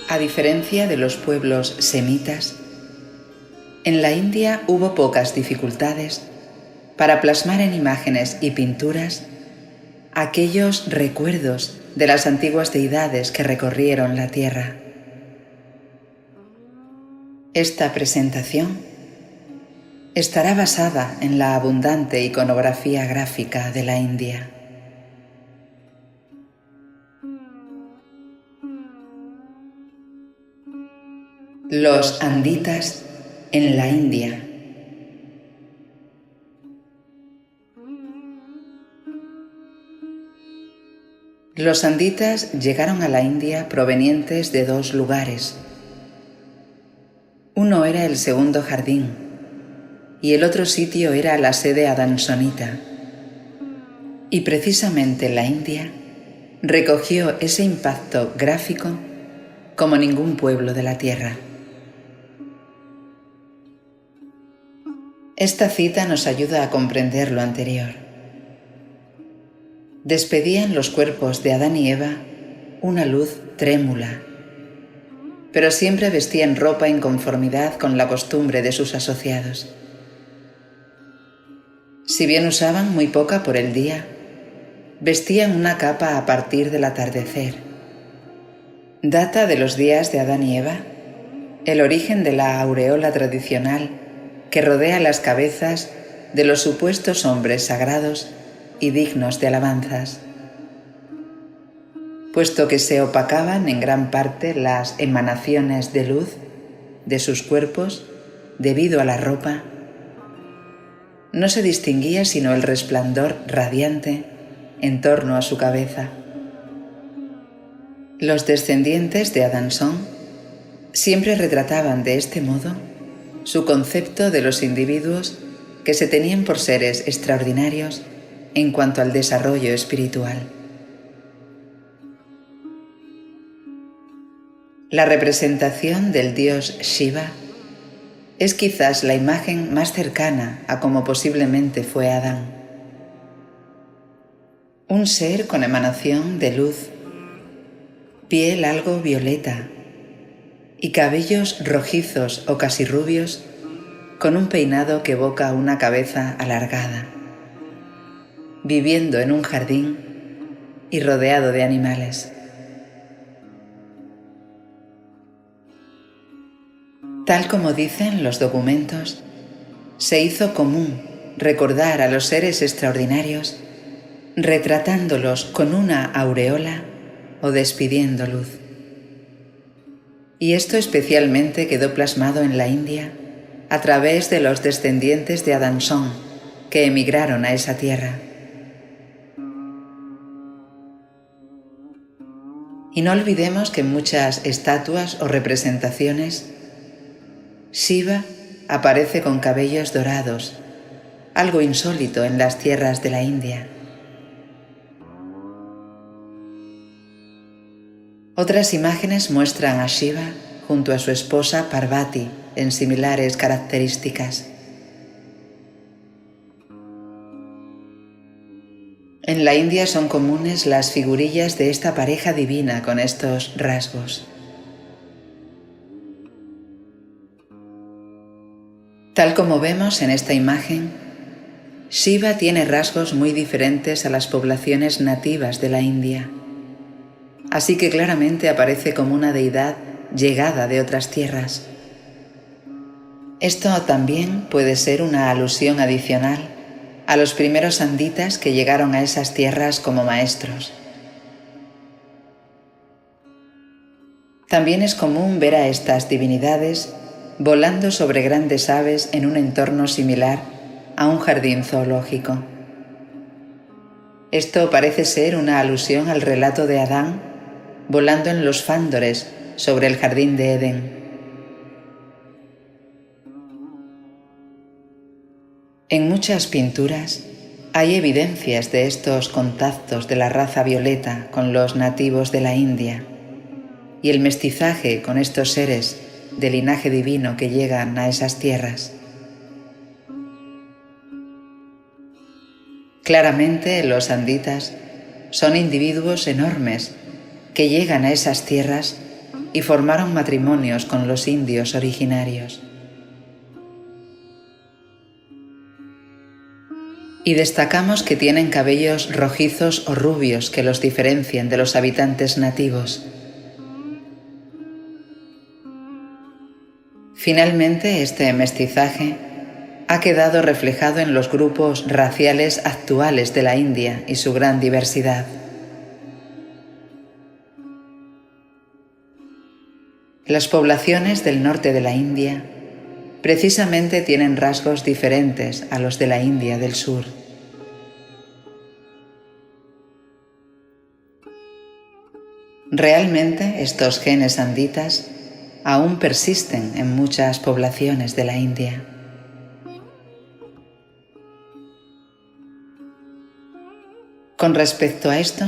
A diferencia de los pueblos semitas, en la India hubo pocas dificultades para plasmar en imágenes y pinturas aquellos recuerdos de las antiguas deidades que recorrieron la tierra. Esta presentación estará basada en la abundante iconografía gráfica de la India. Los anditas en la India. Los anditas llegaron a la India provenientes de dos lugares. Uno era el segundo jardín y el otro sitio era la sede adansonita. Y precisamente la India recogió ese impacto gráfico como ningún pueblo de la tierra. Esta cita nos ayuda a comprender lo anterior. Despedían los cuerpos de Adán y Eva una luz trémula, pero siempre vestían ropa en conformidad con la costumbre de sus asociados. Si bien usaban muy poca por el día, vestían una capa a partir del atardecer. Data de los días de Adán y Eva el origen de la aureola tradicional que rodea las cabezas de los supuestos hombres sagrados y dignos de alabanzas, puesto que se opacaban en gran parte las emanaciones de luz de sus cuerpos debido a la ropa, no se distinguía sino el resplandor radiante en torno a su cabeza. Los descendientes de Adansón siempre retrataban de este modo su concepto de los individuos que se tenían por seres extraordinarios en cuanto al desarrollo espiritual. La representación del dios Shiva es quizás la imagen más cercana a como posiblemente fue Adán. Un ser con emanación de luz, piel algo violeta y cabellos rojizos o casi rubios con un peinado que evoca una cabeza alargada, viviendo en un jardín y rodeado de animales. Tal como dicen los documentos, se hizo común recordar a los seres extraordinarios retratándolos con una aureola o despidiendo luz. Y esto especialmente quedó plasmado en la India a través de los descendientes de Adansón que emigraron a esa tierra. Y no olvidemos que en muchas estatuas o representaciones Shiva aparece con cabellos dorados, algo insólito en las tierras de la India. Otras imágenes muestran a Shiva junto a su esposa Parvati en similares características. En la India son comunes las figurillas de esta pareja divina con estos rasgos. Tal como vemos en esta imagen, Shiva tiene rasgos muy diferentes a las poblaciones nativas de la India, así que claramente aparece como una deidad llegada de otras tierras. Esto también puede ser una alusión adicional a los primeros anditas que llegaron a esas tierras como maestros. También es común ver a estas divinidades volando sobre grandes aves en un entorno similar a un jardín zoológico. Esto parece ser una alusión al relato de Adán volando en los fándores sobre el jardín de Edén. En muchas pinturas hay evidencias de estos contactos de la raza violeta con los nativos de la India y el mestizaje con estos seres de linaje divino que llegan a esas tierras. Claramente los anditas son individuos enormes que llegan a esas tierras y formaron matrimonios con los indios originarios. Y destacamos que tienen cabellos rojizos o rubios que los diferencian de los habitantes nativos. Finalmente, este mestizaje ha quedado reflejado en los grupos raciales actuales de la India y su gran diversidad. Las poblaciones del norte de la India precisamente tienen rasgos diferentes a los de la India del sur. Realmente, estos genes anditas aún persisten en muchas poblaciones de la India. Con respecto a esto,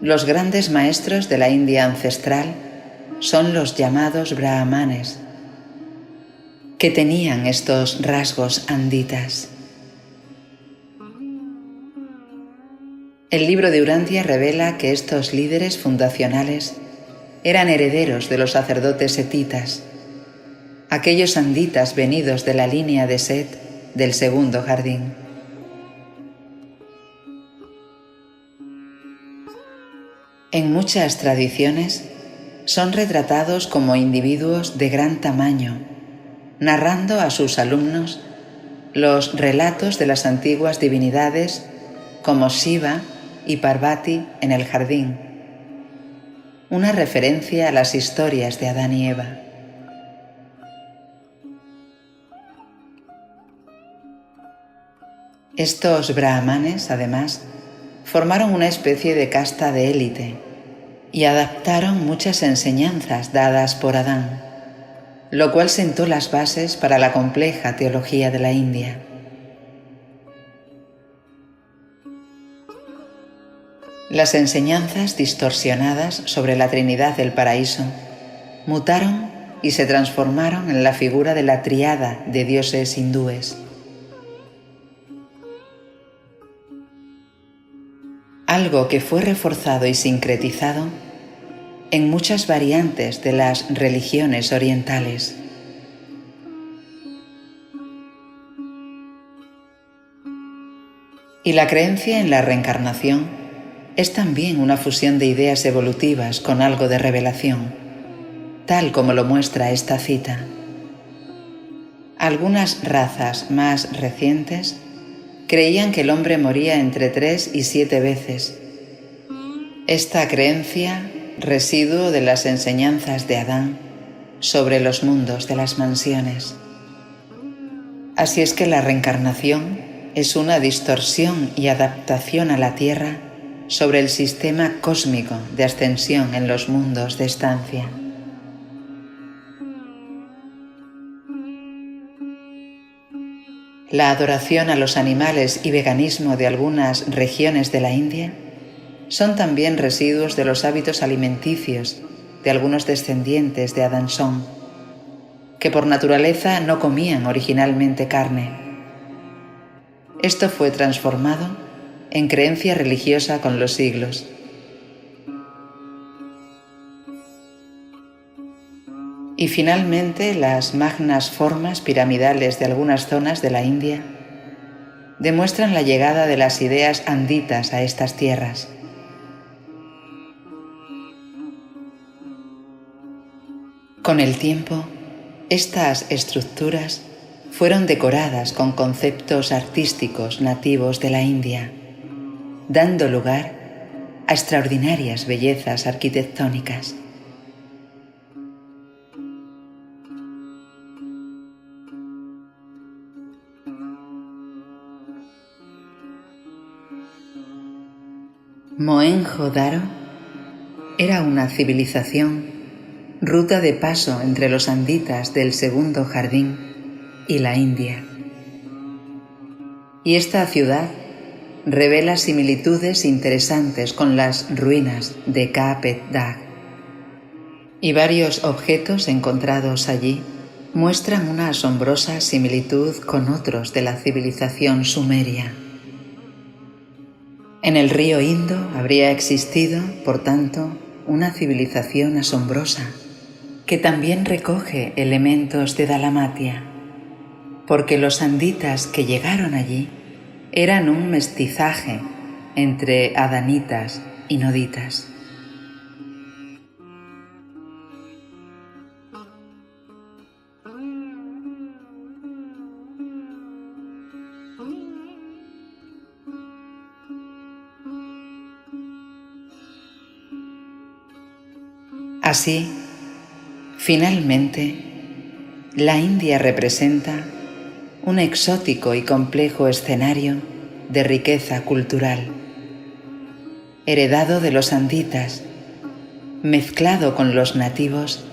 los grandes maestros de la India ancestral son los llamados brahmanes, que tenían estos rasgos anditas. El libro de Urantia revela que estos líderes fundacionales eran herederos de los sacerdotes setitas, aquellos anditas venidos de la línea de Set del segundo jardín. En muchas tradiciones son retratados como individuos de gran tamaño, narrando a sus alumnos los relatos de las antiguas divinidades como Shiva y Parvati en el jardín, una referencia a las historias de Adán y Eva. Estos brahmanes, además, formaron una especie de casta de élite y adaptaron muchas enseñanzas dadas por Adán, lo cual sentó las bases para la compleja teología de la India. Las enseñanzas distorsionadas sobre la Trinidad del Paraíso mutaron y se transformaron en la figura de la tríada de dioses hindúes. Algo que fue reforzado y sincretizado en muchas variantes de las religiones orientales. Y la creencia en la reencarnación es también una fusión de ideas evolutivas con algo de revelación, tal como lo muestra esta cita. Algunas razas más recientes creían que el hombre moría entre 3 y 7 veces. Esta creencia, residuo de las enseñanzas de Adán sobre los mundos de las mansiones. Así es que la reencarnación es una distorsión y adaptación a la Tierra sobre el sistema cósmico de ascensión en los mundos de estancia. La adoración a los animales y veganismo de algunas regiones de la India son también residuos de los hábitos alimenticios de algunos descendientes de Adansón, que por naturaleza no comían originalmente carne. Esto fue transformado en creencia religiosa con los siglos. Y finalmente, las magnas formas piramidales de algunas zonas de la India demuestran la llegada de las ideas anditas a estas tierras. Con el tiempo, estas estructuras fueron decoradas con conceptos artísticos nativos de la India, dando lugar a extraordinarias bellezas arquitectónicas. Mohenjo-Daro era una civilización, ruta de paso entre los anditas del segundo jardín y la India. Y esta ciudad revela similitudes interesantes con las ruinas de Kaapet Dag, y varios objetos encontrados allí muestran una asombrosa similitud con otros de la civilización sumeria. En el río Indo habría existido, por tanto, una civilización asombrosa que también recoge elementos de Dalmatia, porque los anditas que llegaron allí eran un mestizaje entre adanitas y noditas. Así, finalmente, la India representa un exótico y complejo escenario de riqueza cultural, heredado de los anditas, mezclado con los nativos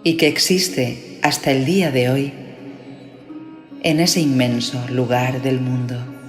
y que existe hasta el día de hoy en ese inmenso lugar del mundo.